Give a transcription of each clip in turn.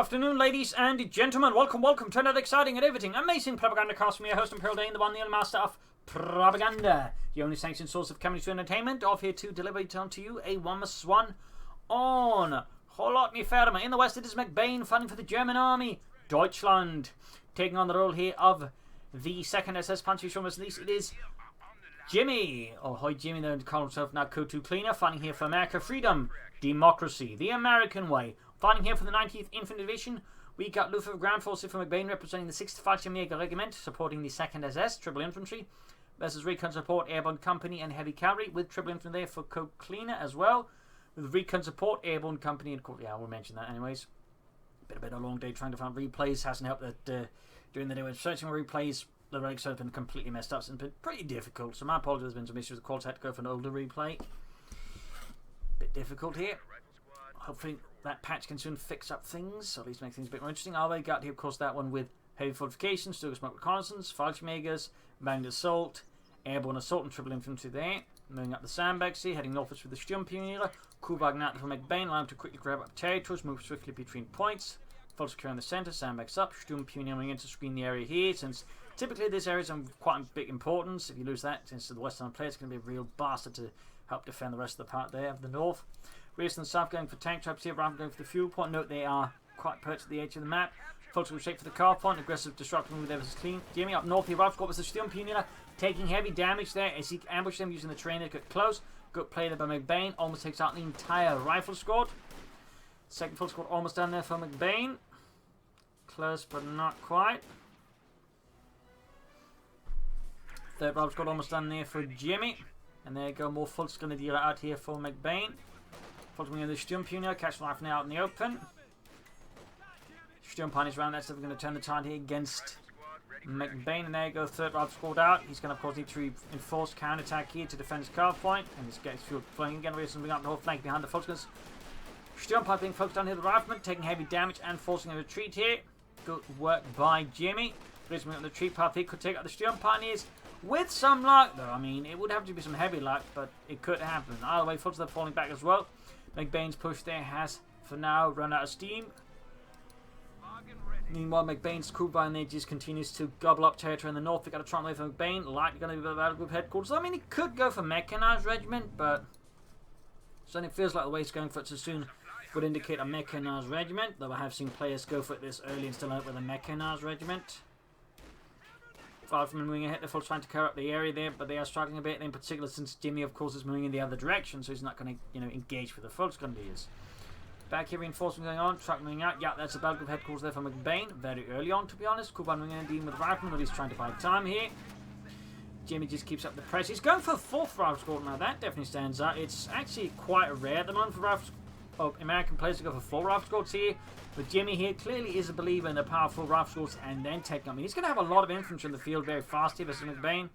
afternoon, ladies and gentlemen. Welcome to another exciting and everything amazing Propagandacast from your host and Pearl Dane, the one, the only master of propaganda, the only sanctioned source of communist entertainment, off here to deliver it onto you a 1+1 on Kholodny Ferma. In the west, it is McBain fighting for the German army, Deutschland, taking on the role here of the 2nd SS Panzer from us. It is Jimmy, hi Jimmy, there, calling himself now COH2 Cleaner, fighting here for America, freedom, democracy, the American way. Fighting here for the 19th Infantry Division, we got Luftwaffe Ground Forces from McBain representing the 6th Fallschirmjäger Regiment, supporting the 2nd SS, Triple Infantry, versus Recon Support Airborne Company and Heavy Cavalry, with Triple Infantry there for COH Cleaner as well, with Recon Support Airborne Company, and yeah, we'll mention that anyways. Been a long day trying to find replays, hasn't helped that during the day when searching for replays, the regs have been completely messed up, so it's been pretty difficult, so my apologies, there's been some issues with the quality. I had to go for an older replay. Bit difficult here. Hopefully that patch can soon fix up things, or at least make things a bit more interesting. All they got here, of course, that one with heavy fortifications, Stuka Smoke Reconnaissance, Fallschirmjägers, Banged Assault, Airborne Assault and Triple Infantry there. Moving up the sandbags here, heading northwards with the Sturmpionierer, Propagandacaster from McBain, allowing to quickly grab up territories, move swiftly between points. Full secure in the centre, sandbags up, Sturmpionierer in to screen the area here, since typically this area is of quite a big importance. If you lose that, since the western player, it's going to be a real bastard to help defend the rest of the part there of the north. Racing and south going for tank traps here, rather than going for the fuel point. Note they are quite perched at the edge of the map. Focus shape for the car point, aggressive disruption with Everest clean. Jimmy up north here, Ralph got with the Sturmpionierer, taking heavy damage there as he ambushed them using the train to get close. Good play there by McBain, almost takes out the entire rifle squad. Second full squad almost down there for McBain. Close but not quite. Third rifle squad almost done there for Jimmy. And there you go, more full Grenadier out here for McBain. Following in the Sturmpionierer, catch life now out in the open. Sturmpionierer is around, that's never going to turn the tide here against McBain. And there you go, third rifle squad out. He's going to, of course, need to reinforce counter-attack here to defend his car point. And this gets fuel flowing again, bringing up the whole flank behind the Volksguns. Sturmpionierer being focused on here, the rifleman, taking heavy damage and forcing a retreat here. Good work by Jimmy. Brisbane on the retreat path here, could take out the Sturmpioneers. With some luck, though, I mean, it would have to be some heavy luck, but it could happen. Either way, Volksguns are falling back as well. McBain's push there has, for now, run out of steam. Meanwhile, McBain's crew by there just continues to gobble up territory in the north. They've got to try and wait for McBain. Likely going to be the battle group headquarters. I mean, it could go for mechanized regiment, but certainly feels like the way it's going for it so soon would indicate a mechanized regiment. Though I have seen players go for it this early and still out with a mechanized regiment. Far from moving ahead, they're trying to cover up the area there, but they are struggling a bit, in particular since Jimmy, of course, is moving in the other direction, so he's not going to, engage with the Volksgrenadiers. Back here, reinforcement going on, truck moving out. Yeah, that's a battle group headquarters there for McBain, very early on, to be honest. Kuban moving in and dealing with the rifleman, but he's trying to buy time here. Jimmy just keeps up the press. He's going for a 4th rifle squad now. That definitely stands out. It's actually quite rare at the moment for American players to go for 4 rifle squads here. But Jimmy here clearly is a believer in the powerful rifle squads and then taking. I mean, he's going to have a lot of infantry in the field very fast here versus McBain.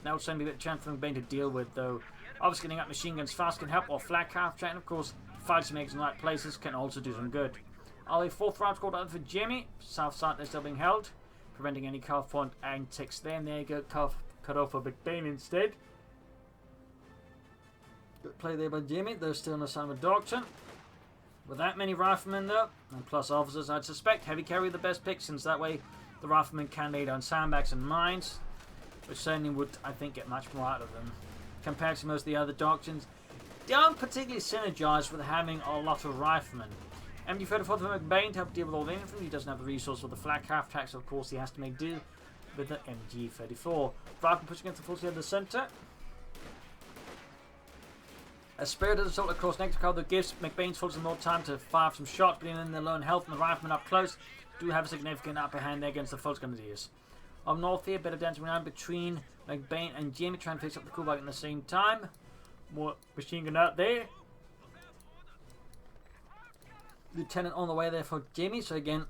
That will certainly be a chance for McBain to deal with, though. Obviously, getting up machine guns fast can help, or flat craft track, and of course, Fallschirmjägers in the right places can also do some good. Are they 4th rifle squad out for Jimmy? South side, they're still being held, preventing any calf point antics there. And there you go, calf cut off for McBain instead. Good play there by Jimmy. There's still no sign of Dogton. With that many riflemen though, and plus officers, I'd suspect heavy cavalry the best pick, since that way the riflemen can lay down sandbags and mines, which certainly would, I think, get much more out of them. Compared to most of the other doctrines, don't particularly synergize with having a lot of riflemen. MG34 for McBain to help deal with all the infantry. He doesn't have the resource for the flat craft tracks, so of course he has to make do with the MG34. Rifleman pushing against the full in the centre. A spirited assault across next car that gives McBain's forces more time to fire some shots, bringing in their lone health, and the riflemen up close do have a significant upper hand there against the Volksgrenadiers. Up north here, bit of dancing around between McBain and Jimmy, trying to fix up the Kubak at the same time. More machine gun out there. Lieutenant on the way there for Jimmy, so again,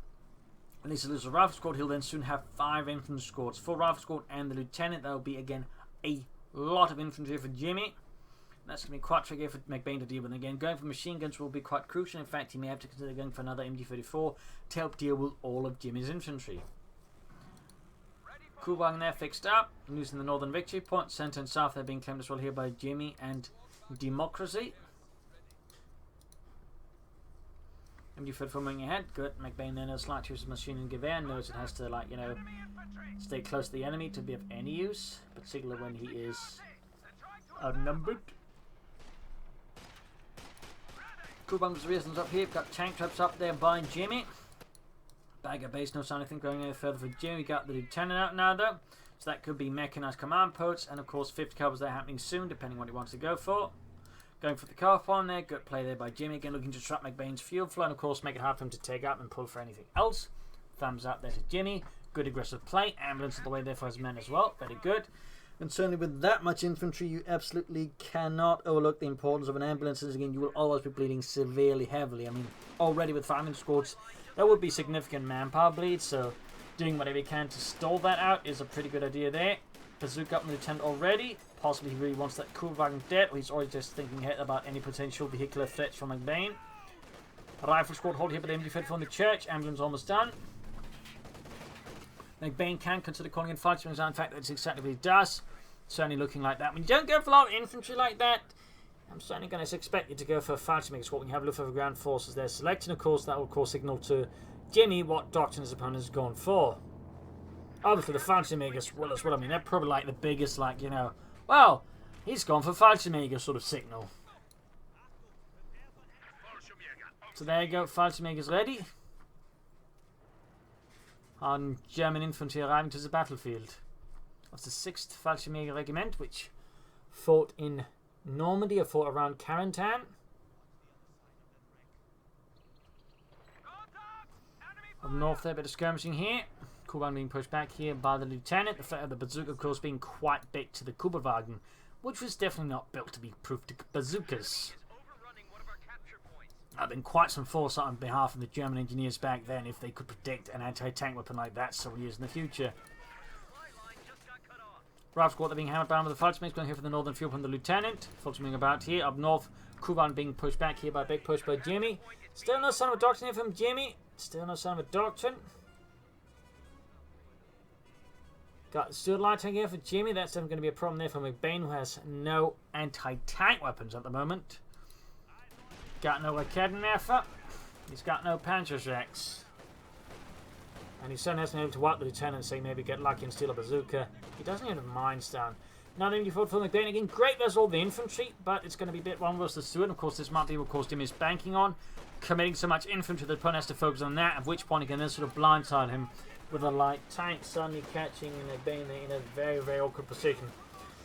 at least he loses a rifle squad, he'll then soon have 5 infantry squads. 4 rifle squad and the lieutenant, that will be again a lot of infantry for Jimmy. That's going to be quite tricky for McBain to deal with. Again, going for machine guns will be quite crucial. In fact, he may have to consider going for another MG34 to help deal with all of Jimmy's infantry. Kubang there fixed up, losing the northern victory point. Centre and south, they're being claimed as well here by Jimmy and Democracy. MG34 moving ahead. Good. McBain then has slight use of machine and gewehr. Knows it has to, like, you know, stay close to the enemy to be of any use, particularly when he is outnumbered. Kuban's reasons up here. Got tank traps up there by Jimmy. Bagger base, no sign of anything going any further for Jimmy. We got the lieutenant out now though. So that could be mechanized command posts, and of course 50 covers there happening soon, depending on what he wants to go for. Going for the car farm there. Good play there by Jimmy. Again, looking to disrupt McBain's fuel flow, and of course make it hard for him to take up and pull for anything else. Thumbs up there to Jimmy. Good aggressive play. Ambulance all the way there for his men as well. Very good. And certainly with that much infantry, you absolutely cannot overlook the importance of an ambulance. And again, you will always be bleeding severely heavily. I mean, already with fireman squads, that would be significant manpower bleed. So doing whatever you can to stall that out is a pretty good idea there. Bazooka up in the lieutenant already. Possibly he really wants that Kholodny dead, or he's already just thinking ahead about any potential vehicular threats from McBain. Rifle squad hold here by the MG34 in the church. Ambulance almost done. McBain can consider calling in fighting. In fact, that's exactly what he does. Certainly looking like that. When you don't go for a lot of infantry like that, I'm certainly going to expect you to go for a fighting squad when you have Luftwaffe ground forces there selecting. Of course, that will of course signal to Jimmy what doctrine his opponent has gone for. Obviously, the fighting makers will as well. I mean, they're probably like the biggest, like, you know, well, he's gone for fighting maker sort of signal. So there you go, fighting makers ready. On German infantry arriving to the battlefield. Of the 6th Fallschirmjäger Regiment, which fought in Normandy or fought around Carentan. Up north there, a bit of skirmishing here. Kuban being pushed back here by the lieutenant. The threat of the bazooka, of course, being quite big to the Kubelwagen, which was definitely not built to be proof to bazookas. There had been quite some foresight on behalf of the German engineers back then if they could predict an anti-tank weapon like that several years in the future. Rifle squad being hammered down with the Fallschirmjäger, going here for the northern field from the lieutenant. Fallschirmjäger about here. Up north, Kuban being pushed back here by a big push by Jimmy. Still no sign of a doctrine here from Jimmy. Still no sign of a doctrine. Got the Stuart light tank here for Jimmy. That's going to be a problem there for McBain, who has no anti-tank weapons at the moment. Got no Raketenwerfer. He's got no Panzerschrecks. And he certainly hasn't been able to wipe the lieutenant, say maybe get lucky and steal a bazooka. He doesn't even have mines down. Now the MG4 for McBain again. Great, there's all the infantry, but it's going to be a bit wrong versus Stuart. And of course, this might be what Jimmy is banking on. Committing so much infantry that the opponent has to focus on that, at which point he can then sort of blindside him with a light tank suddenly catching McBain in a very, very awkward position.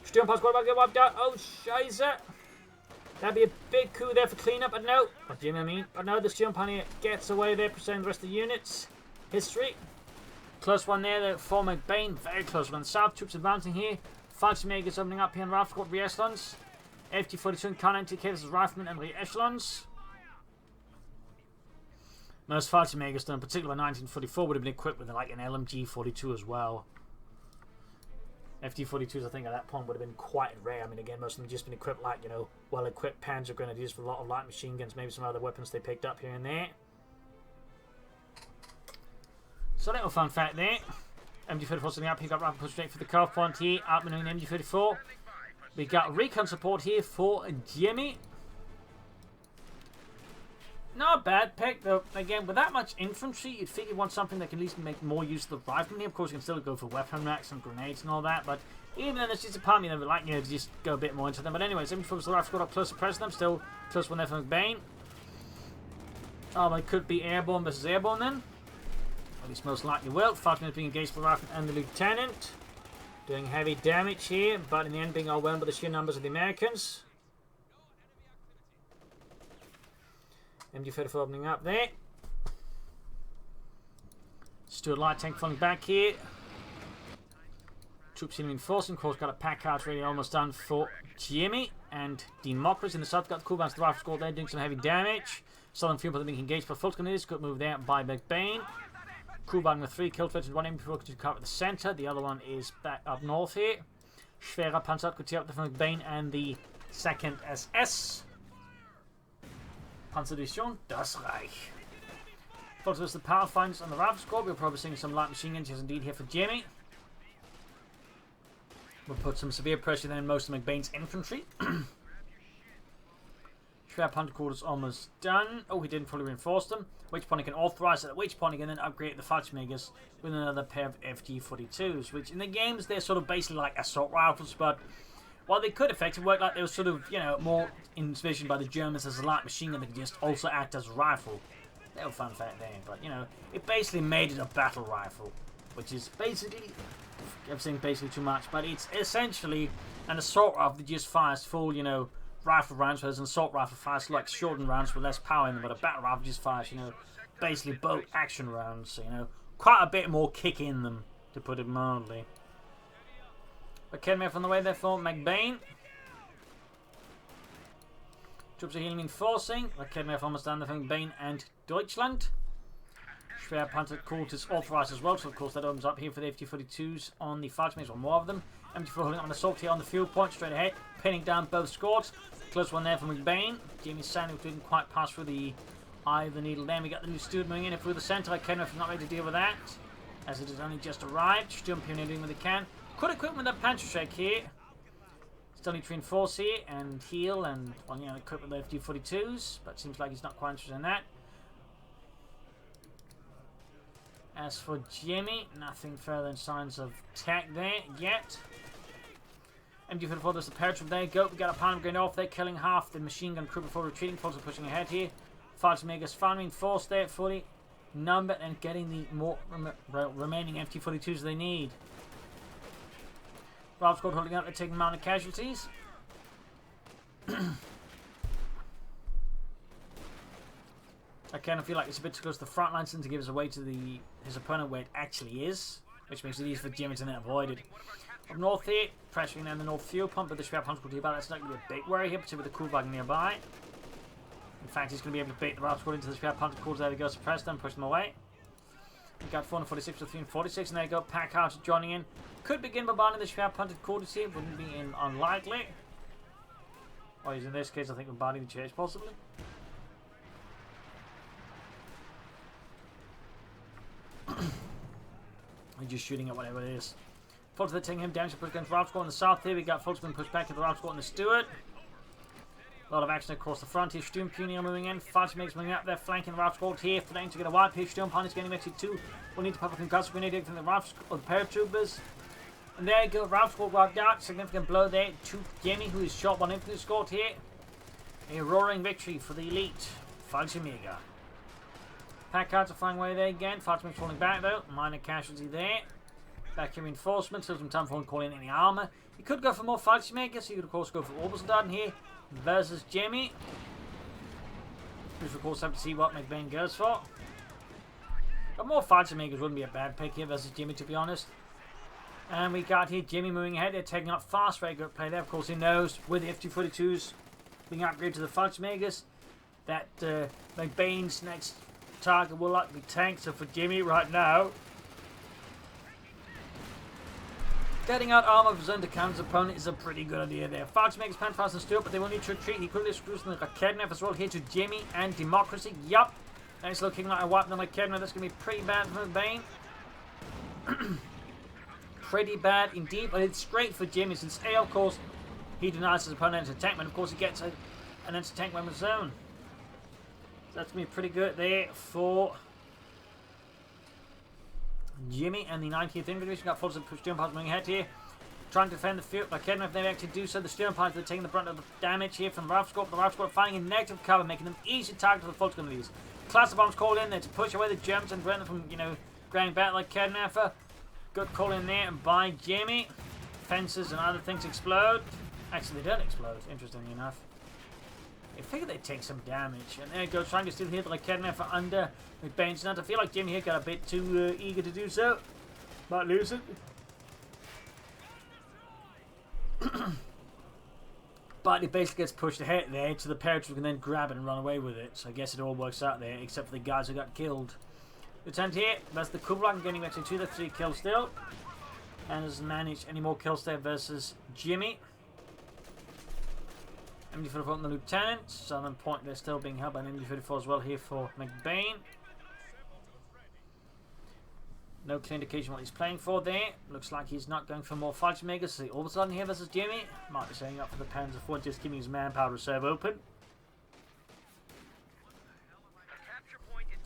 Sturmpass squad about to get wiped out. Oh, Scheiße. That'd be a big coup there for cleanup, but no. What Jimmy I mean? But no, the Sturmpass gets away there, presenting the rest of the units. History. Close one there for McBain. Very close one. South troops advancing here. Fallschirmjägers opening up here in Rifle Squad re-echelons. FT-42 and K-90 versus Riflemen and re-echelons. Most Fallschirmjägers, in particular 1944, would have been equipped with like an LMG-42 as well. FT-42s, I think, at that point would have been quite rare. I mean, again, most of them just been equipped like, you know, well-equipped Panzer Grenadiers with a lot of light machine guns, maybe some other weapons they picked up here and there. So little fun fact there. MG34 sitting up, he got rapid push straight for the carve point here, up and MG34. We got Recon support here for Jimmy. Not a bad pick, though. Again, with that much infantry, you'd think you want something that can at least make more use of the riflemen here. Of course, you can still go for weapon racks and grenades and all that, but even then, it's just a part of me that would like, you know, to just go a bit more into them. But anyways, MG4 was the rifle squad up close to press them. Still close one there for McBain. Oh, it could be airborne versus airborne then. At least most likely will. Fighting is being engaged by the rifleman and the lieutenant. Doing heavy damage here, but in the end being overwhelmed by the sheer numbers of the Americans. MG34 opening up there. Stuart light tank falling back here. Troops in reinforcing. Of course, got a pack out really almost done for Jimmy. And Democracy in the south got the Kubans, the rifle squad there doing some heavy damage. Southern field being engaged by Fulton. Good move there by McBain. Kuban with 3 kill threats and 1 MG4 to cover the center. The other one is back up north here. Schwerer Panzerabgewehr up from McBain and the 2nd SS. Panzerdivision, das Reich. Follows the power finds on the rifle squad. We're probably seeing some light machine guns, yes indeed, here for Jimmy. We'll put some severe pressure then in most of McBain's infantry. Spare punter quarters almost done. Oh, he didn't fully reinforce them. Which point he can authorize it. At which point he can then upgrade the Fallschirmjägers with another pair of FG-42s. Which in the games they're sort of basically like assault rifles, but while they could effectively work like they were sort of, you know, more envisioned by the Germans as a light machine gun that could just also act as a rifle. Little fun fact there, but you know, it basically made it a battle rifle, which is basically, I'm saying basically too much, but it's essentially an assault rifle that just fires full, you know, rifle rounds, whereas an assault rifle fires like shortened rounds with less power in them, but a battle rifle just fires, you know, basically both action rounds, so, you know, quite a bit more kick in them, to put it mildly. But on the way there for McBain. Troops are healing enforcing. Kedmev almost done the thing. McBain and Deutschland. Schwer Panther quarters authorized as well, so of course that opens up here for the FT-42s on the Fallschirmjägers, or more of them. MT4 holding up an assault here on the field point, straight ahead, pinning down both squads. Close one there from McBain. Jamie Sandy didn't quite pass through the eye of the needle there. We got the new steward moving in through the centre. Kedmev not ready to deal with that, as it has only just arrived. Sturm Pioneer doing what they can. Could equip with that Panzer Shake here. Still need to reinforce here and heal and, well, you know, equip with the FD-42s, but seems like he's not quite interested in that. As for Jimmy, nothing further in signs of tech there yet. MD-44, there's the paratroop there. Go, we got a panel going off there, killing half the machine gun crew before retreating. Folks are pushing ahead here. Fallschirmjägers finally reinforced there, fully numbered and getting the more remaining FT-42s they need. Ralph squad holding up, they're taking mounted casualties. I kind of feel like it's a bit too close to the front lines to give us away to his opponent where it actually is, which makes it easy for Jimmy to then avoid it. Up north here, pressuring down the north fuel pump, but the Schwer Punch squad that's not going to be a big worry here, particularly with the Kuhlwagen nearby. In fact, he's going to be able to bait the Ralph squad into the Schwer Punch squad. There we go, suppress them, push them away. We got 446 to 346, and there you go, Packhouse joining in. Could begin bombarding the Schwer Punted quarters here, wouldn't be unlikely. Or in this case, I think bombarding the church, possibly. We're just shooting at whatever it is. Folks, they're taking him down to push against Ralph squad on the south here. We got folks being pushed back to the Ralph squad and the Stewart. A lot of action across the front here. Sturm Pioneer moving in. Fallschirmjägers moving up there, flanking the Ralph squad here. Threatening to get a wipe here. Sturm Pioneer's getting actually two. We'll need to pop up a concussive grenade from the Ralph or the paratroopers. And there you go. Ralph squad wiped out. Significant blow there to Jimmy, who is shot one infantry squad here. A roaring victory for the elite Fallschirmjäger. Pack cards are flying away there again. Fallschirmjägers falling back though. Minor casualty there. Back here reinforcements. Still some time for him calling in any armour. You could go for more Fallschirmjägers. You could of course go for Obersoldaten here versus Jimmy. Which of course have to see what McBain goes for. But more Fallschirmjägers wouldn't be a bad pick here versus Jimmy, to be honest. And we got here Jimmy moving ahead. They're taking up fast. Very good play there. Of course he knows with the FT-42s being upgraded to the Fallschirmjägers that McBain's next target will likely be tanks. So for Jimmy right now, getting out armor of his own to counter his opponent is a pretty good idea there. Fallschirmjägers pan fast and Stewart, but they will need to retreat. He could have screws in the Kedmev as well here to Jimmy and Democracy. Yup. Nice looking like a wipe on the Kedmev. That's going to be pretty bad for McBain. Pretty bad indeed, but it's great for Jimmy since A, of course, he denies his opponent an attack, but of course he gets an anti-tank weapon of his own. So that's going to be pretty good there for Jimmy and the 90th Infantry. We've got forces of Sturm Pilots moving ahead here, trying to defend the field. But Kedmev, if they actually do so, the Sturm Pilots are taking the brunt of the damage here from the Ralph squad. The Ralph squad finding a negative cover, making them easy targets for the Fulton of these. Cluster bombs called in there to push away the Germans and prevent them from, you know, going back like Kedmev. Good call in there by Jimmy. Fences and other things explode. Actually, they don't explode, interestingly enough. I figured they'd take some damage. And there you go, trying to steal here like Kedmev for under McBain's not. I feel like Jimmy here got a bit too eager to do so. Might lose it. But it basically gets pushed ahead there to the paratroop who can then grab it and run away with it. So I guess it all works out there, except for the guys who got killed. Lieutenant here, that's the Kuhlwagen getting actually 2 to 3 kills still. And hasn't managed any more kills there versus Jimmy. MD-44 on the Lieutenant. Southern Point, they're still being held by an MD-44 as well here for McBain. No clear indication what he's playing for there. Looks like he's not going for more Fallschirmjägers. So all of a sudden here versus Jimmy. Might be setting up for the Panzer IV, just keeping his manpower reserve open.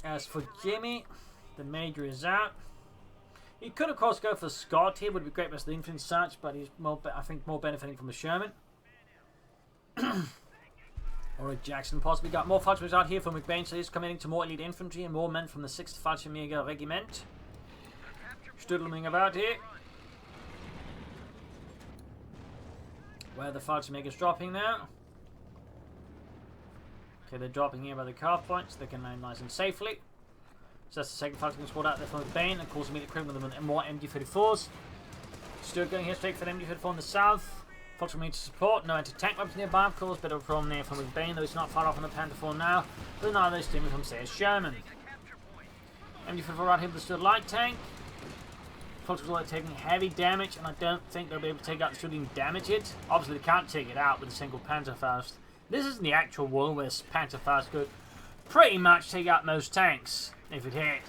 As for Jimmy, the Major is out. He could, of course, go for Scott here. Would be great against the infantry and such, but he's more, I think, more benefiting from the Sherman. Alright, Jackson possibly got more Fallschirmjäger out here from McBain, so he's committing to more elite infantry and more men from the 6th Fallschirmjäger Regiment. Stoodling about here. Where the Fallschirmjäger's dropping now. Okay, they're dropping here by the car points. They can land nice and safely. So that's the second Fallschirmjäger squad out there from McBain. Of course, immediately equipping them with more MG-34s. Still going here straight for the MG-34 in the south. Fallschirmjäger to support. No anti-tank weapons nearby, of course. Bit of a problem there from McBain, though he's not far off on the Panther 4 now. But neither is Jimmy from Sayers Sherman. MG-34 right here with the Stuart light tank. Fallschirmjäger are taking heavy damage, and I don't think they'll be able to take out the shooting damage it. Obviously, they can't take it out with a single Panzerfaust. This isn't the actual war where Panzerfaust could pretty much take out most tanks if it hit,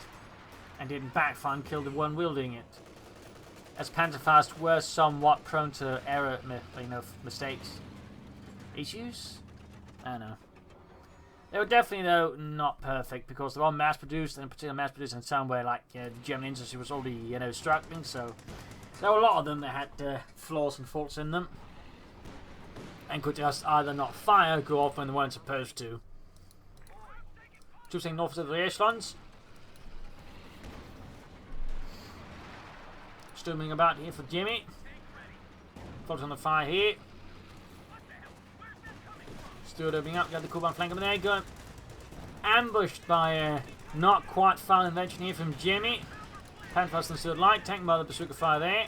and didn't backfire and kill the one wielding it. As Panzerfaust were somewhat prone to error, mistakes. Issues? I don't know. They were definitely, though, not perfect, because they're all mass-produced, and in particular mass-produced in some way, like, the German industry was already, struggling, so there were a lot of them that had flaws and faults in them, and could just either not fire or go off when they weren't supposed to. Choosing north of the echelons. Storming about here for Jimmy. Focus on the fire here. Stewart opening up, got the Kuban flank over there. Going ambushed by not quite foul invention here from Jimmy. Panfast and Stewart light, tank by the bazooka fire there.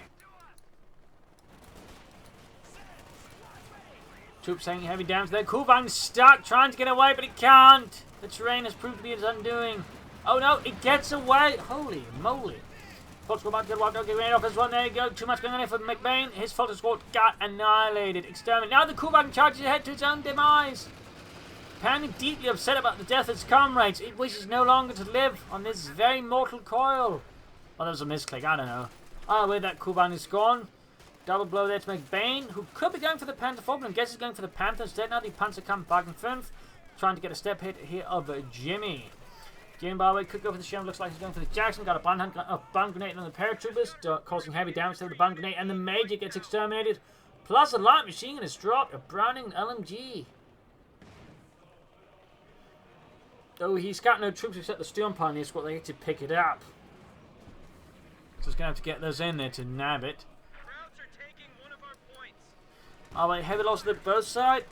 Troops taking heavy damage there. Kuban's stuck, trying to get away, but it can't. The terrain has proved to be its undoing. Oh no, it gets away! Holy moly. Fox go back to get wiped out, get rid of this one. There you go. Too much going on here for McBain. His Falter squad got annihilated. Exterminated. Now the Kuban charges ahead to its own demise. Panic deeply upset about the death of its comrades. It wishes no longer to live on this very mortal coil. Well, that was a misclick. I don't know. Either way, that Kuban is gone. Double blow there to McBain, who could be going for the Panther 4, but I guess he's going for the Panther instead. Now the Panzerkampfwagen 5. Trying to get a step hit here of Jimmy. Jimmy, by the way, could go for the Sherman. Looks like he's going for the Jackson. Got a bomb grenade on the paratroopers, causing heavy damage to the bomb grenade, and the Major gets exterminated. Plus, a light machine gun is dropped. A Browning LMG. Though he's got no troops except the Storm Pioneer squad, they get to pick it up. So he's going to have to get those in there to nab it. Alright, heavy loss to both sides.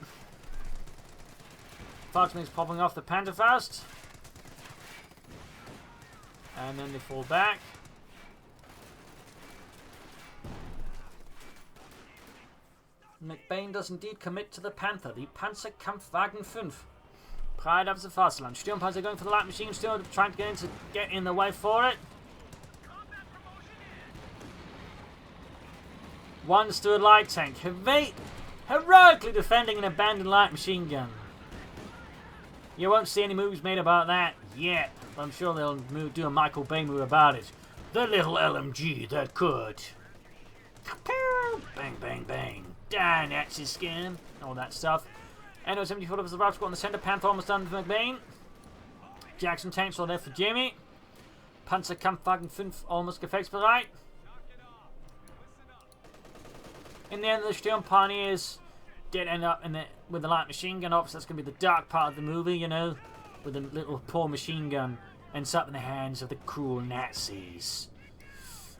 Fallschirmjäger's popping off the Panzerfaust. And then they fall back. McBain does indeed commit to the Panther, the Panzerkampfwagen 5. Pride of the Fasterland. Sturmpanzer going for the light machine, still trying to get in the way for it. One Stuart light tank, heroically defending an abandoned light machine gun. You won't see any movies made about that yet, but I'm sure they'll do a Michael Bay movie about it. The little LMG that could. Bang, bang, bang. Down, that's his skin. All that stuff. Anyway, 74 of the rock squad on the center. Panther almost done for McBain. Jackson tanks all there for Jimmy. Panzerkampfwagen 5 almost gefechtsbereit. In the end, the Sturm Pioneers did end up with the light machine gun ops. That's going to be the dark part of the movie, with the little poor machine gun ends up in the hands of the cruel Nazis.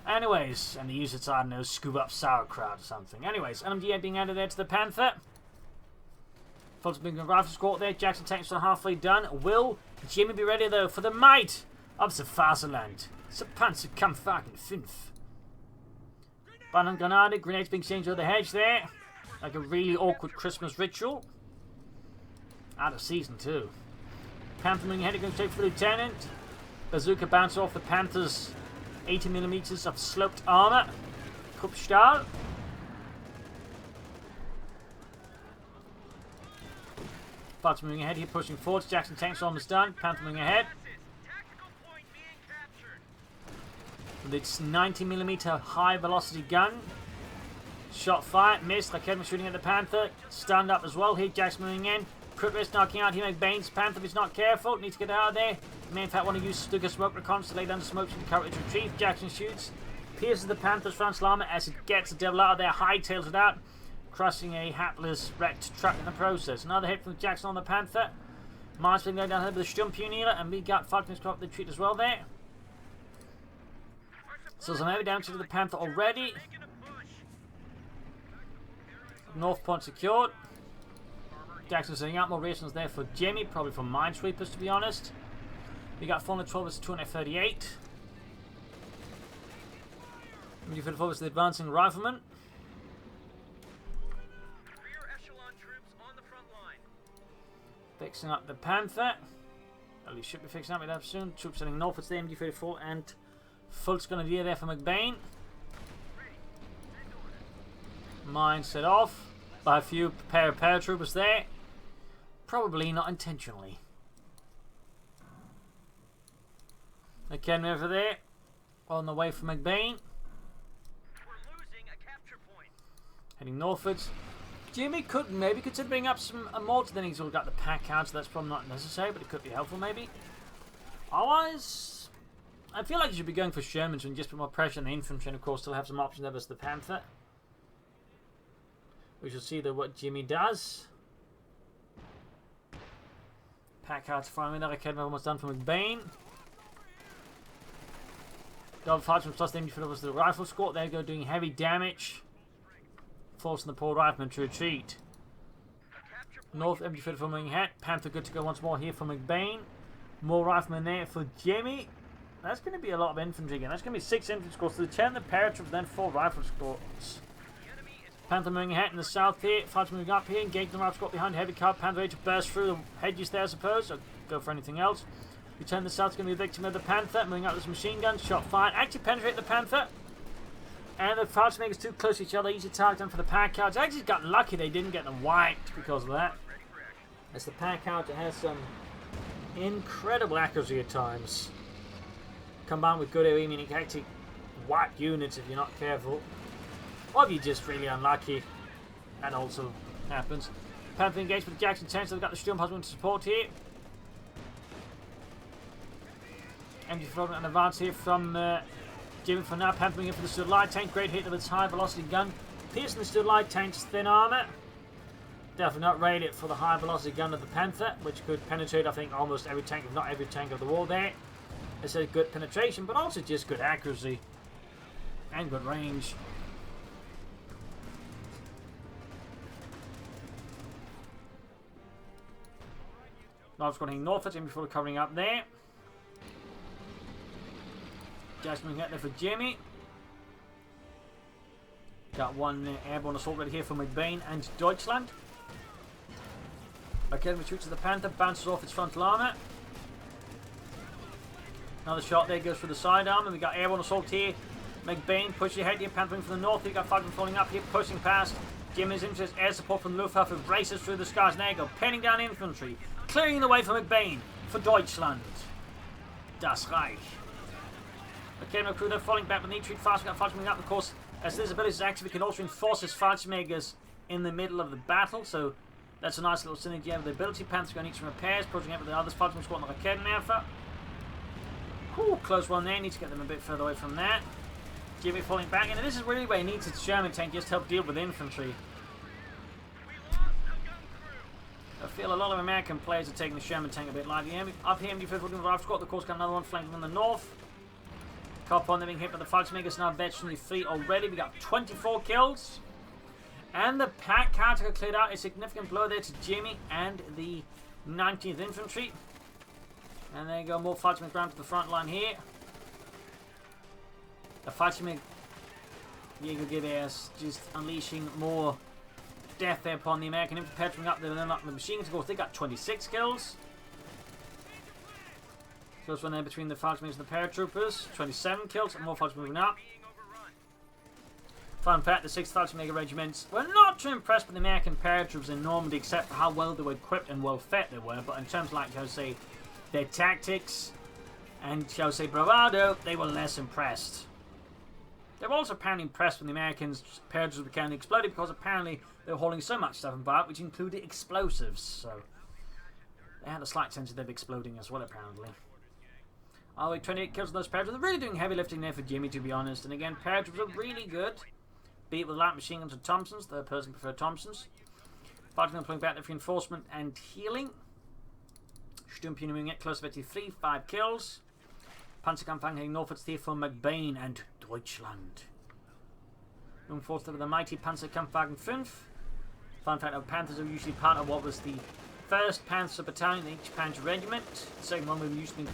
Anyways, and they use it to, I don't know, scoop up sauerkraut or something. Anyways, LMG being added there to the Panther. Folks being a rifle squad there. Jackson tanks are halfway done. Will Jimmy be ready, though, for the might of the Faserland? The Panzerkampfwagen 5. Grenade, grenades being exchanged over the hedge there. Like a really awkward Christmas ritual. Out of season, too. Panther moving ahead, going straight for the Lieutenant. Bazooka bounce off the Panther's 80mm of sloped armor. Kupfstahl. Panther moving ahead here, pushing forward. Jackson tanks almost done. Panther moving ahead. With its 90mm high velocity gun. Shot fired, missed. Raketman shooting at the Panther. Stunned up as well here. Jackson moving in. Crit risk knocking out here. McBain's Panther is not careful. Needs to get out of there. may in fact want to use Stuka smoke recons to lay down the smoke to encourage retreat. Jackson shoots, pierces the Panther's frontal armor as it gets the devil out of there, hightails it out, crushing a hapless wrecked truck in the process. Another hit from Jackson on the Panther. Mines being going down here with the Sturmpioneer, and we got Falcon's got the retreat as well there. So some heavy damage to the Panther already. North point secured. Jackson setting out more rations there for Jimmy, probably for minesweepers to be honest. We got 412 versus 238. You for the focus the advancing rifleman. Fixing up the Panther. At least should be fixing up it soon. Troops heading north. It's the MG34 and Fult's going to be there for McBain. Mine set off by a few pair of paratroopers there. Probably not intentionally. Again over there. On the way for McBain. Heading northwards. Jimmy could maybe consider bringing up some armoured, then he's all got the pack out, so that's probably not necessary, but it could be helpful maybe. Otherwise, I feel like you should be going for Shermans and just put more pressure on the infantry, and of course still have some options there versus the Panther. We shall see what Jimmy does. Pack out finally, that academy almost done for McBain. Double fights from plus the MG for the rifle squad, there you go, doing heavy damage. Forcing the poor rifleman to retreat. North empty for moving hat. Panther good to go once more here for McBain. More riflemen there for Jimmy. That's going to be a lot of infantry again. That's going to be 6 infantry squads to the 10, the paratroopers, then 4 rifle squads. Panther moving ahead in the south here. Fighter moving up here. Engaging the rifle squad behind heavy card. Panther ready to burst through the hedges there, I suppose. Or go for anything else. Return the south is going to be a victim of the Panther. Moving up with his machine guns. Shot fired. Actually penetrate the Panther. And the fights make us too close to each other. Easy target done for the pack cards. I actually got lucky they didn't get them wiped because of that. As the pack card has some incredible accuracy at times. Combined with good aiming, you can actually wipe units if you're not careful. Or if you're just really unlucky. That also happens. Panther engaged with the Jackson 10, so they've got the Sturmhusband to support here. MG floating an advance here from Jimmy for now. Panther in for the Steel Light Tank. Great hit with its high velocity gun. Piercing the Steel Light Tank's thin armor. Definitely not rated for the high velocity gun of the Panther, which could penetrate, I think, almost every tank, if not every tank of the war there. It's a good penetration, but also just good accuracy and good range. Now it's going northwards in before covering up there. Jackson getting there for Jimmy. Got one airborne assault ready here for McBain and Deutschland. Academy shoots at the Panther, bounces off its frontal armor. Another shot there goes for the side armor. We got airborne assault here. McBain pushes ahead here, Panther for the north. We got Falcon falling up here, pushing past. Jimmy's interest, air support from Luftwaffe races through the skies. There you go, pinning down infantry, clearing the way for McBain for Deutschland. Das Reich. Okay, crew they're falling back with the retreat fast. We got Falcon up, of course. As this ability is active, we can also enforce his Fallschirmjägers in the middle of the battle. So that's a nice little synergy with the ability. Panther's going to need some repairs, pushing out with the others. Falcon squad on the Recon Alpha. Ooh, close one there. Need to get them a bit further away from that. Jimmy falling back, and this is really where he needs his Sherman tank just to help deal with infantry. I feel a lot of American players are taking the Sherman tank a bit lightly. Up here, MD5 looking for the rifle squad. Of course, got another one flanking from the north. Cop on, they're being hit by the Fallschirmjägers now veteranly fleet already. We got 24 kills. And the pack cards got cleared out. A significant blow there to Jimmy and the 19th Infantry. And there you go, more Fallschirmjägers round to the front line here. The Fallschirmjäger Gewehr just unleashing more death there upon the American infantry. Peppering up the machine guns. Of course, they got 26 kills. Close one there between the Fallschirmjägers and the paratroopers. 27 kills, and more Fallschirmjägers moving up. Fun fact, the 6th Fallschirmjäger regiments were not too impressed with the American paratroopers in Normandy, except for how well they were equipped and well fed they were. But in terms of, like, shall I say, their tactics and, shall I say, bravado, they were less impressed. They were also apparently impressed when the Americans' paratroopers became exploded, because apparently they were holding so much stuff about, which included explosives. So they had a slight sense of them exploding as well, apparently. All the way 28 kills on those paratroopers. They're really doing heavy lifting there for Jimmy, to be honest. And again, paratroopers are really good. Be it with light machine guns or Thompsons. Third person prefer Thompsons. Fighting pulling back the reinforcement and healing. Sturmpuner moving it close to 53, 5 kills. Panzerkampfwagen heading northwards here for McBain and Deutschland. Moving forward to the mighty Panzerkampfwagen 5. Fun fact, our Panthers are usually part of what was the 1st Panzer Battalion in each Panzer Regiment. The second one would usually be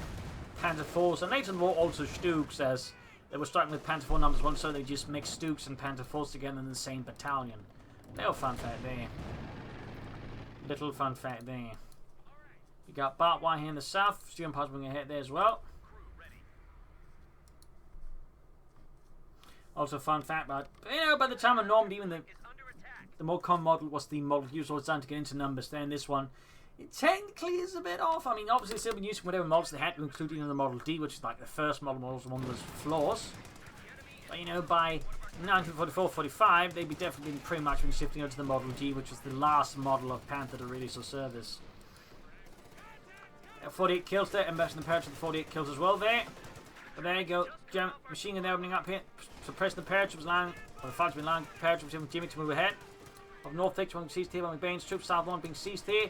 Panzer 4s, and later in the war also Stugs, as they were starting with Panzer 4 numbers 1, so they just mixed Stugs and Panzer 4s together in the same battalion. Little fun fact there. Little fun fact there. You got barbed wire here in the south, Stuart Parts moving ahead there as well. Also fun fact, but you know, by the time of Normandy, even the more common model was the model used all the time to get into numbers. Then this one, it technically is a bit off. I mean, obviously still been using whatever models they had to include in the Model D, which is like the first model, was one of those flaws. But you know, by 1944-45, they'd be definitely been pretty much been shifting over to the Model G, which was the last model of Panther to really saw service. 48 kills there, and best in the paratrooper, 48 kills as well there. But there you go, machine gun opening up here, suppressing the paratroopers line, or the fighters been allowing paratroopers Jimmy to move ahead. Of North Victor being seized here by McBain's troops, South 1 being seized here.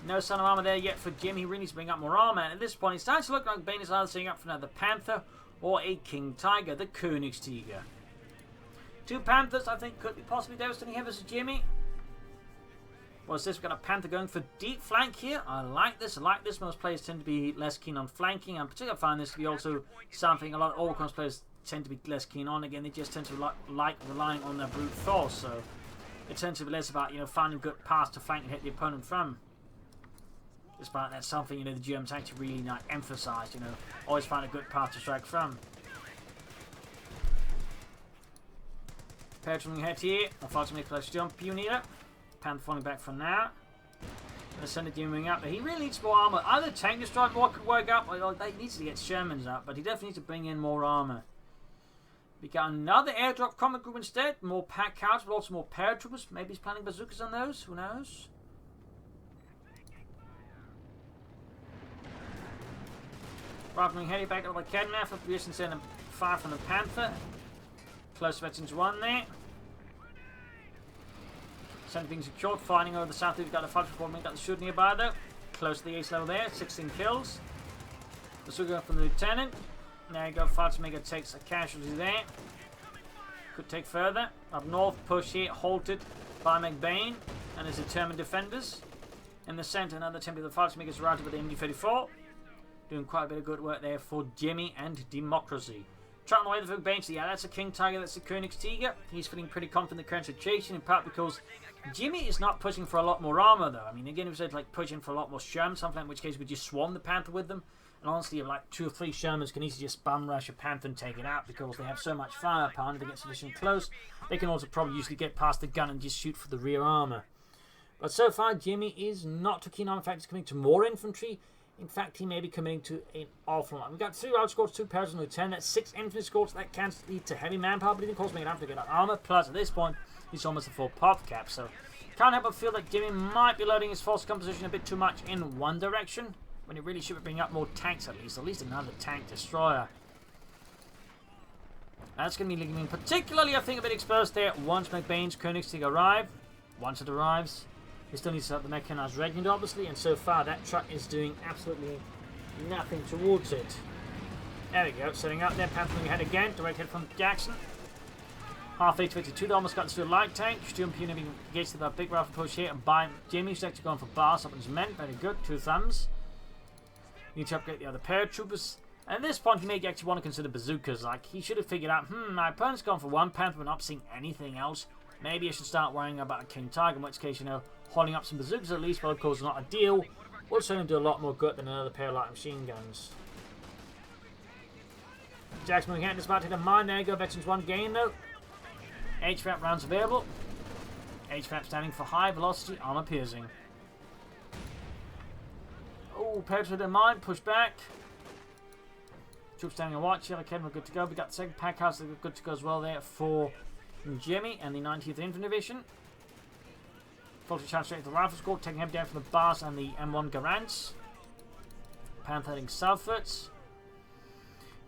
No sign of armour there yet for Jimmy. He really needs to bring up more armour, and at this point, it's starting to look like McBain is either setting up for another Panther or a King Tiger, the Königstiger. 2 Panthers, I think, could be possibly devastating here versus Jimmy. What's this? We've got a Panther going for deep flank here. I like this. I like this. Most players tend to be less keen on flanking. I'm particularly find this to be also something a lot of all-class players tend to be less keen on. Again, they just tend to like relying on their brute force. So it tends to be less about, you know, finding good paths to flank and hit the opponent from. Despite that's something, you know, the Germans actually really like emphasise. You know, always find a good path to strike from. Paratrooper ahead here. I'll fight to make a jump unit. Panther falling back for now. The Senate moving up. But he really needs more armour. Either tank destroy more could work up, or he needs to get Shermans up, but he definitely needs to bring in more armour. We got another airdrop combat group instead. More pack cards, but also more paratroopers. Maybe he's planning bazookas on those. Who knows? Rifling heading back over the cannon now for position 5 from the Panther. Close veterans 1 there. Center being secured, fighting over the south. We've got a fight for got the shoot nearby though. Close to the ace level there, 16 kills. The Sugar from the Lieutenant. There you go, Fighter takes a casualty there. Could take further. Up north, push here, halted by McBain and his determined defenders. In the center, another attempt of the Fighter routed with the MD-34. Doing quite a bit of good work there for Jimmy and Democracy. Trotting away the McBain, yeah, that's a King Tiger, that's a Königstiger. He's feeling pretty confident in the current situation, in part because Jimmy is not pushing for a lot more armour though. I mean, again, if he was like pushing for a lot more Shermans, something in which case we just swarm the Panther with them. And honestly, like 2 or 3 Shermans can easily just bum rush a Panther and take it out because they have so much firepower. And if they get sufficiently close, they can also probably usually get past the gun and just shoot for the rear armour. But so far, Jimmy is not too keen on. In fact, he's coming to more infantry. In fact, he may be committing to an awful lot. We've got 3 outscores, 2 pairs and 10. That's 6 infantry scores. That can lead to heavy manpower, but even of course making have to get armour. Plus, at this point, he's almost a full pop cap. So, can't help but feel that Jimmy might be loading his force composition a bit too much in one direction, when he really should be bringing up more tanks at least another tank destroyer. That's going to be leaving particularly, I think, a bit exposed there once McBain's Königstiger arrive. Once it arrives, he still needs to set up the mechanized regiment, obviously, and so far that truck is doing absolutely nothing towards it. There we go, setting up there, Panther ahead again, direct hit from Jackson. Half 852, almost got into a light tank. Sturmpuner being engaged with that big rifle push here, and by Jimmy, who's actually going for bars up on his men. Very good, 2 thumbs. Need to upgrade the other paratroopers. And at this point, he may actually want to consider bazookas. Like, he should have figured out, my opponent's gone for 1 Panther, we're not seeing anything else. Maybe I should start worrying about a King Tiger, in which case, you know, holding up some bazookas at least, but of course not ideal. Will certainly do a lot more good than another pair of light machine guns. Jackson moving ahead, about to hit a mine. There you go, veterans 1 gain though. HVAP rounds available. HVAP standing for high velocity armor piercing. Oh, penetrated a mine, push back. Troops standing on watch. Yellow Ken, we're good to go. We got the 2nd pack house, good to go as well there for Jimmy and the 19th Infantry Division. Fully charged straight to the rifle squad, taking him down from the Bars and the M1 Garants. Panther heading southwards.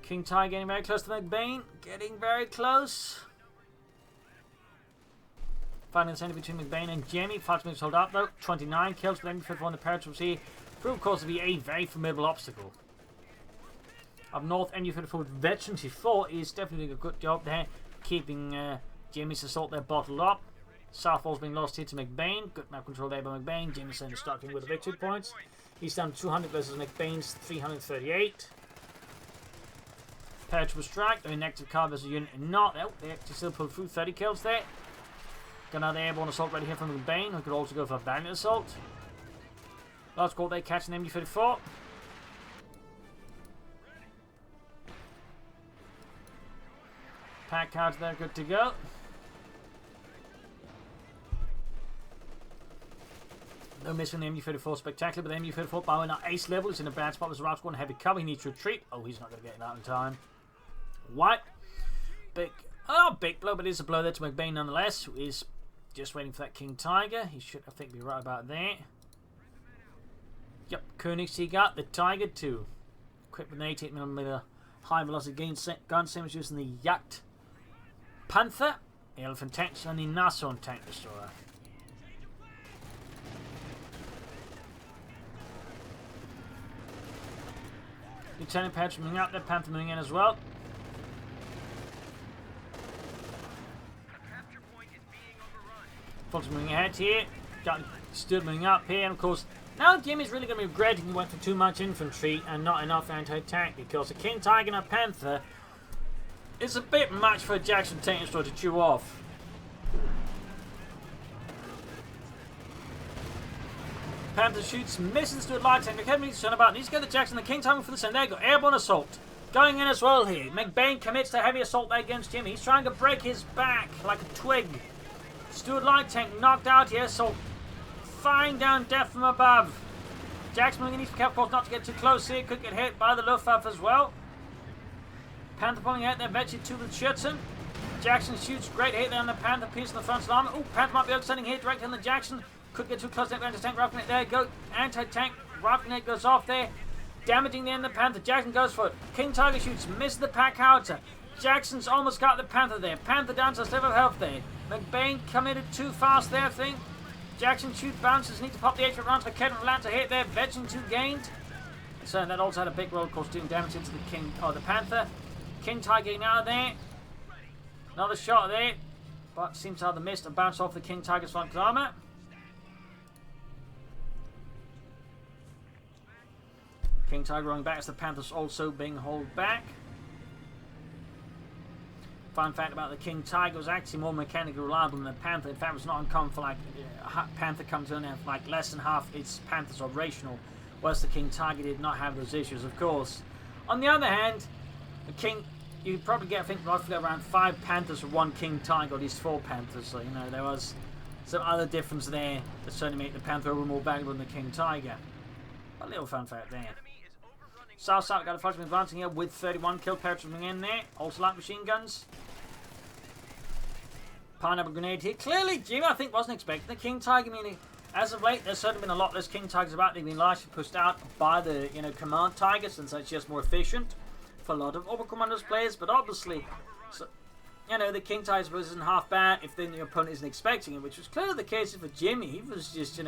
King Tiger getting very close to McBain. Getting very close. Fighting the centre between McBain and Jimmy. 5 minutes hold up though. 29 kills, but MB-51 on the paratroops here. Prove, of course, to be a very formidable obstacle. Up north, MB-54 Veteran 24 is definitely doing a good job there, keeping Jimmy's assault there bottled up. Southall's been lost here to McBain. Good map control there by McBain. Jimmy's starting with the victory points. He's down 200 versus McBain's 338. Paratrooper strike. They're in active car versus unit not. Oh, they actually still pulled through 30 kills there. Got another airborne assault ready here from McBain, who could also go for a valiant assault. Last score they catch an MB-34. Pack cards there, good to go. No missing the MB-34 spectacular, but the MB-34 by now ace level is in a bad spot. There's a Route 1 heavy cover. He needs to retreat. Oh, he's not going to get it out in time. What? Big, not big blow, but it is a blow there to McBain nonetheless, who is just waiting for that King Tiger. He should, I think, be right about there. Yep, Koenigs he got the Tiger 2. Equipped with an 88mm high velocity gun, same as using the Yacht Panther, the Elephant tanks, and the Nassau tank destroyer. Lieutenant Patch moving out there, Panther moving in as well. Fulton moving ahead here. Got Stood moving up here, and of course, now Jimmy's really going to be regretting he went for too much infantry and not enough anti-tank, because a King Tiger and a Panther is a bit much for a Jackson tank destroyer to chew off. Panther shoots, misses to a light tank. Okay, needs to turn about. Needs to get the Jackson, the King Tiger for the San Diego. Airborne assault going in as well here. McBain commits to heavy assault there against Jimmy. He's trying to break his back like a twig. Stuart light tank knocked out here, so firing down death from above. Jackson moving needs to be careful, of course, not to get too close here. Could get hit by the Luftwaffe as well. Panther pulling out there, Vetchy 2 with Schützen. Jackson shoots, great hit there on the Panther, piece on the front armor. Oh, Panther might be oversending here, direct on the Jackson. Could get too close to that anti-tank rifle. There go, anti-tank rifle goes off there, damaging the end of the Panther. Jackson goes for it. King Tiger shoots, misses the pack howitzer. Jackson's almost got the Panther there. Panther down to a slip of health there. McBain committed too fast there, I think. Jackson shoots, bounces, need to pop the 8 rounds for Kevin Land to hit there. Veteran 2 gained. So that also had a big roll, of course, doing damage into the King, or the Panther. King Tiger getting out of there. Another shot there, but seems to have the missed and bounced off the King Tiger's front armor. King Tiger rolling back as the Panthers also being hauled back. Fun fact about the King Tiger was actually more mechanically reliable than the Panther. In fact, it was not uncommon for like Panther comes in and like less than half its Panthers operational, whereas the King Tiger did not have those issues, of course. On the other hand, the King, you probably get, I think, roughly around 5 Panthers for 1 King Tiger, or at least 4 Panthers. So you know there was some other difference there that certainly made the Panther more valuable than the King Tiger. A little fun fact there. South side got a fighter advancing here with 31 kill paratrooping in there. Also light machine guns. Pineapple grenade here. Clearly, Jimmy, I think, wasn't expecting the King Tiger. Meaning, as of late, there's certainly been a lot less King Tigers about. They've been largely pushed out by the command Tigers, and so it's just more efficient for a lot of Oberkommanders players. But obviously, so, the King Tiger isn't half bad if then the opponent isn't expecting it, which was clearly the case for Jimmy. He was just,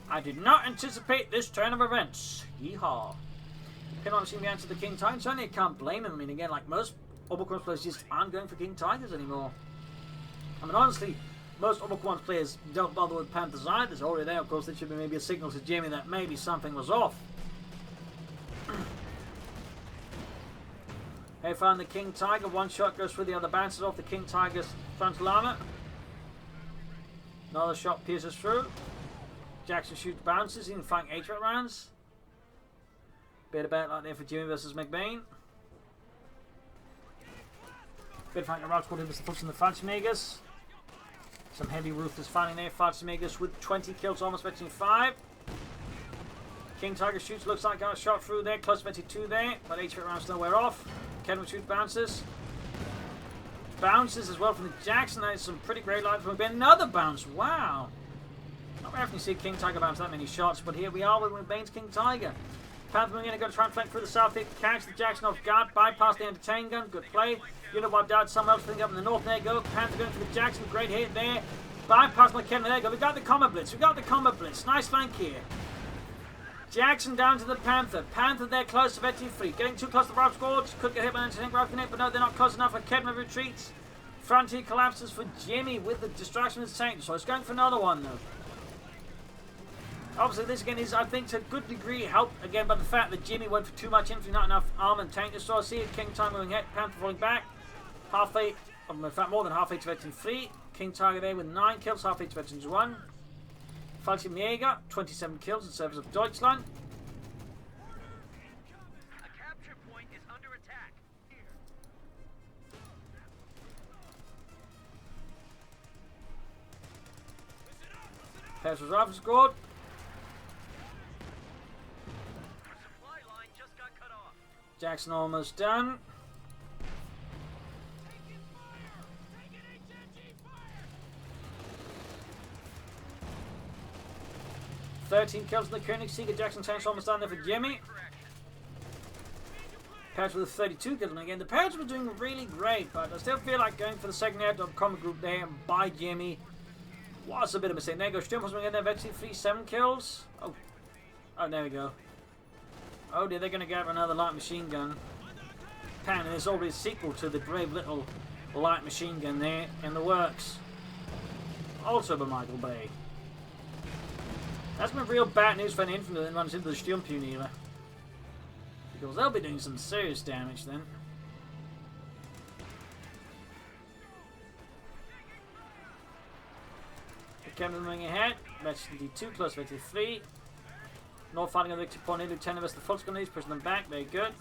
I did not anticipate this turn of events. Yeehaw. Can honestly be answered the King Tiger. Certainly I can't blame him. I mean, again, like most Oberkommanders players just aren't going for King Tigers anymore. I mean, honestly, most Oberkommanders players don't bother with Panthers either. It's already there, of course. There should be maybe a signal to Jimmy that maybe something was off. Hey, found the King Tiger. One shot goes through the other, bounces off the King Tiger's frontal armor. Another shot pierces through. Jackson shoots, bounces, he can flank 8 rounds. Bit of bad luck there for Jimmy versus McBain. Bit of flanking routes called him as the push in the Fallschirmjägers. Some heavy ruthless fighting there. Fallschirmjägers with 20 kills, almost fetching 5. King Tiger shoots, looks like got a shot through there. Close to 2 there, but 8 rounds still wear off. Kevin shoots, bounces. Bounces as well from the Jackson. That is some pretty great light from McBain. Another bounce, wow. Not very often you see King Tiger bounce that many shots, but here we are with McBain's King Tiger. Panther going to go to try and flank through the south here. Catch the Jackson off guard. Bypass the anti-tank gun. Good play. Unit wiped out. Someone else filling up in the north. There you go. Panther going for the Jackson. Great hit there. Bypass McKenna. There you go. We got the combat blitz. We got the combat blitz. Nice flank here. Jackson down to the Panther. Panther there close to Veteran Free. Getting too close to the Rob squad. Could get hit by an anti-tank rifle, but no, they're not close enough. McKenna retreats. Frontier collapses for Jimmy with the distraction of the tank. So it's going for another one though. Obviously, this again is, I think, to a good degree helped again by the fact that Jimmy went for too much infantry, not enough armor and tank. So I see King Tiger moving ahead, Panther falling back. Halfway, in fact, more than halfway to Veteran 3. King Tiger there with 9 kills, halfway to Veterans 1. Fallschirmjäger, 27 kills in service of Deutschland. A capture point is under attack. Petrol's rifle squad. Jackson almost done. $13 kills in the Koenigsegger. Jackson tanks almost done there for Jimmy. Parrots with 32 kills. And again, the Parrots were doing really great, but I still feel like going for the second air combat group there by Jimmy was a bit of a mistake. There goes Sturmhaus again there. Veteran 3, 7 kills. Oh, there we go. Oh dear, they're going to get another light machine gun. Apparently there's already a sequel to the brave little light machine gun there in the works. Also by Michael Bay. That's been real bad news for an infantry that runs into the Sturmpionierer. Because they'll be doing some serious damage then. The Cameron moving ahead. Veteran 2 plus Veteran 3. North fighting on the victory point. Lieutenant vs. the Volkskolonies, pushing them back. Very good.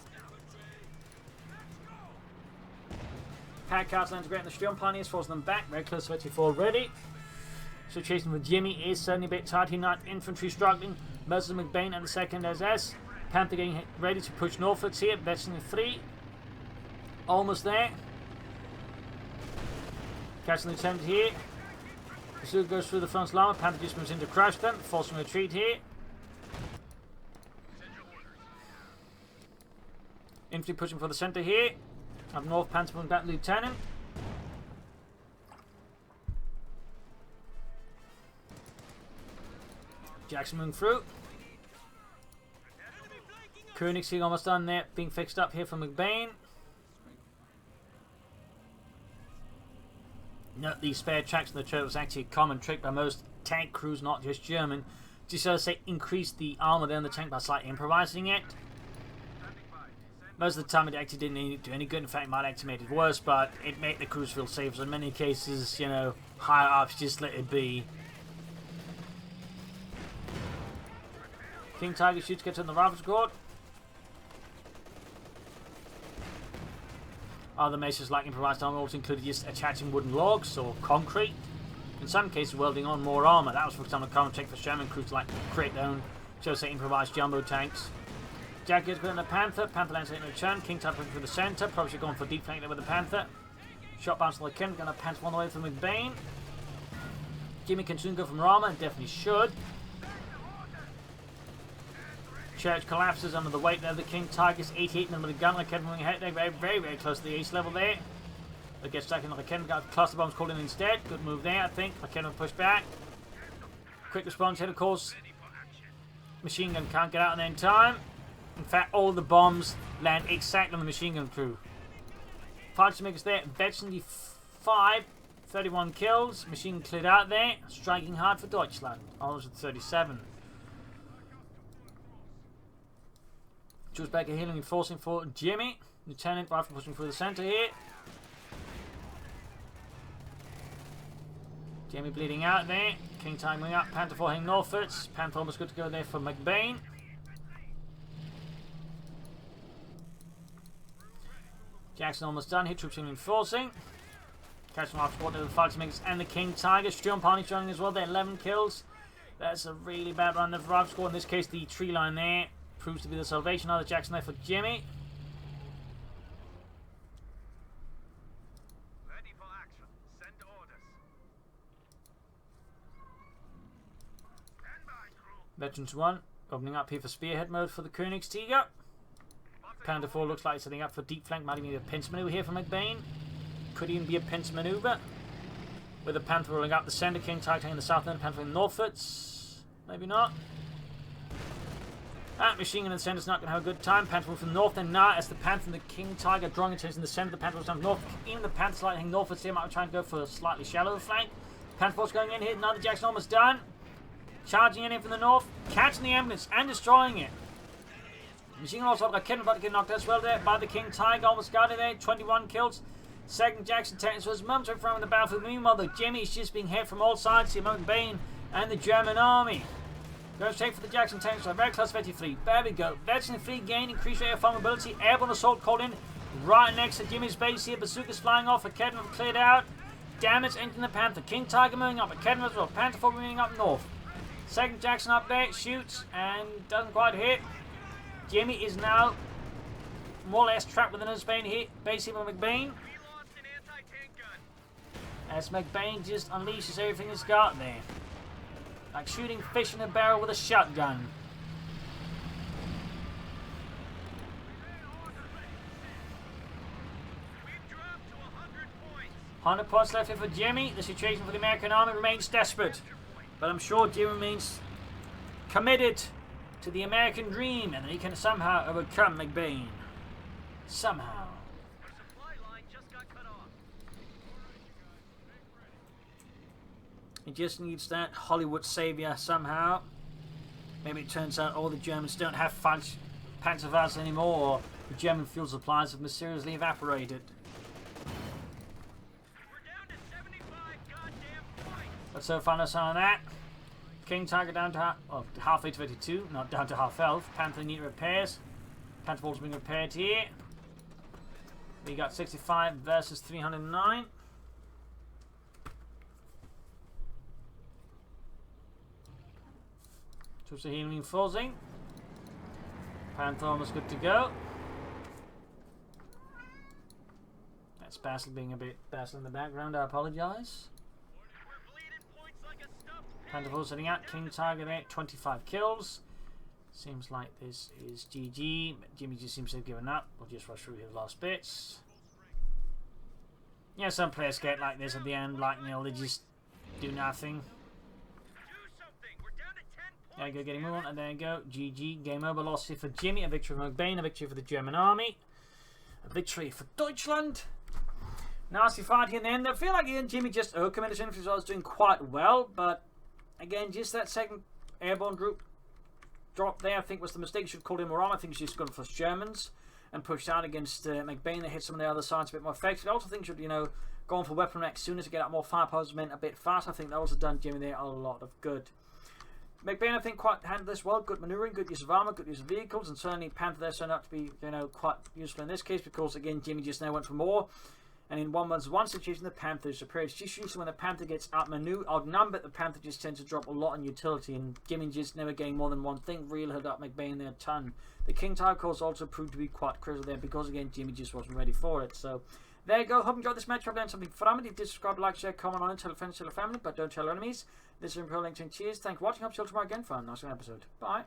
Pack cards integrating the Sturm Pioneers, forcing them back. Very close to victory 4 already. Situation with Jimmy is certainly a bit tight. He not infantry struggling. Mercer McBain and the 2nd SS. Panther getting ready to push northwards here. Veteran 3. Almost there. Catching the attempt here. Pursuit goes through the front line. Panther just moves in to crush them. Forcing retreat here. Infantry pushing for the centre here. Up north, Panther moving back Lieutenant. Jackson moving through. Koenigsegg almost done there. Being fixed up here from McBain. Note these spare tracks in the trail was actually a common trick by most tank crews, not just German. Just so to say, increase the armour there in the tank by slightly improvising it. Most of the time it actually didn't do any good. In fact, it might actually make it worse, but it made the crews feel safer. So in many cases, you know, higher ups just let it be. King Tiger shoots, gets in the rifle squad. Other measures like improvised armour also included just attaching wooden logs or concrete. In some cases, welding on more armour. That was, for example, a common trick for Sherman crews to like create their own, so to say, improvised jumbo tanks. Jack gets put in the Panther. Panther lands in return. King Tiger pushing through the centre. Probably should have gone for deep flank there with the Panther. Shot bounce on the Kim. Going to Panther one away from McBain. Jimmy can soon go from Rama, and definitely should. Church collapses under the weight there. The King Tigers 88mm with a gun. Like moving ahead. They're very, very close to the ace level there. They get stuck in the Ken. Got cluster bombs called in instead. Good move there, I think. Ken will push back. Quick response here, of course. Machine gun can't get out there in time. In fact, all the bombs land exactly on the machine gun crew. Fallschirmjägers there. Veteran 5, 31 kills. Machine gun cleared out there. Striking hard for Deutschland. Almost at 37. Jules Becker healing and forcing for Jimmy. Lieutenant rifle pushing through the centre here. Jimmy bleeding out there. King timing up. Panther falling northwards. Panther almost good to go there for McBain. Jackson almost done. Hit troops reinforcing. Catching off squad to the Fallschirmjägers and the King Tiger. Sturm Pioneers joining as well. They're 11 kills. That's a really bad run of Rob squad. In this case, the tree line there proves to be the salvation. Another Jackson there for Jimmy. Ready for action. Send orders. Stand by, crew. Veterans 1. Opening up here for spearhead mode for the Königstiger. Panther 4 looks like setting up for deep flank. Might even be a pincer maneuver here from McBain. Could even be a pincer maneuver. With the Panther rolling up the centre, King Tiger in the south end, Panther in northwards. Maybe not. Machine gun in the centre is not going to have a good time. Panther from the north end now as the Panther and the King Tiger drawing attention in the centre. The Panther was down north. Even the Panther slightly heading northwards here. Might be trying to go for a slightly shallow flank. Panther force going in here. Another Jackson almost done. Charging in from the north. Catching the ambulance and destroying it. Machine gun also got Kevin about to get knocked as well there by the King Tiger. Almost got it there. 21 kills. Second Jackson tank was momentarily from the battlefield. Meanwhile, the Jimmy's just being hit from all sides. The McBain and the German army. Go straight for the Jackson tanks. So very close to 53. There we go. Veteran free gain. Increased rate of vulnerability. Airborne assault called in. Right next to Jimmy's base here. Bazookas flying off. Academy cleared out. Damage entering the Panther. King Tiger moving up. Academy as well. Panther 4 moving up north. Second Jackson up there. Shoots and doesn't quite hit. Jimmy is now more or less trapped within his base here by McBain. As McBain just unleashes everything he's got there. Like shooting fish in a barrel with a shotgun. We've dropped to 100 points. 100 points left here for Jimmy. The situation for the American army remains desperate. But I'm sure Jimmy remains committed to the American dream and that he can somehow overcome McBain. Somehow. Our supply line just got cut off. He just needs that Hollywood savior somehow. Maybe it turns out all the Germans don't have Panzerwaffen anymore, or the German fuel supplies have mysteriously evaporated. We're down to 75 goddamn points. But so far, no sign of that. King Tiger down to halfway to 52, not down to half health. Panther need repairs. Panther Ball's being repaired here. We got 65 versus 309. Troops are healing Fuzzy. Panther almost good to go. That's Basil being a bit Basil in the background, I apologise. We're bleeding points like a stuffed Panther Ball sitting out. King Tiger there, 25 kills. Seems like this is GG. Jimmy just seems to have given up. We'll just rush through his last bits. Yeah, some players get like this at the end, like, you know, they just do nothing. There you go, getting moving on, and there you go. GG, game over. Loss here for Jimmy, a victory for McBain, a victory for the German army, a victory for Deutschland. Nasty fight here in the end. I feel like Jimmy just overcommitted his infantry, so I was doing quite well, but again, just that second airborne group drop there, I think was the mistake. You should call him more on. I think he's just gone for Germans and pushed out against McBain. They hit some of the other sides a bit more effective. I also think should, you know, go on for weapon rack sooner to get out more firepower meant a bit faster. I think that also done Jimmy there a lot of good. McBain, I think, quite handled this well. Good manoeuvring, good use of armour, good use of vehicles, and certainly Panther there turned out to be, you know, quite useful in this case because, again, Jimmy just now went for more. And in 1-1 situation, the Panther is superior. It's just usually when the Panther gets outnumbered, the Panther just tends to drop a lot in utility, and Jimmy just never getting more than one thing. Really held up McBain there a ton. The King Tiger course also proved to be quite critical there because, again, Jimmy just wasn't ready for it. So there you go. Hope you enjoyed this match. Hope you learned something from it. If you did, subscribe, like, share, comment on it, tell a friend, tell a family, but don't tell your enemies. This is Imperial LinkedIn. Cheers. Thanks for watching. Hope you all tomorrow again for a nice episode. Bye.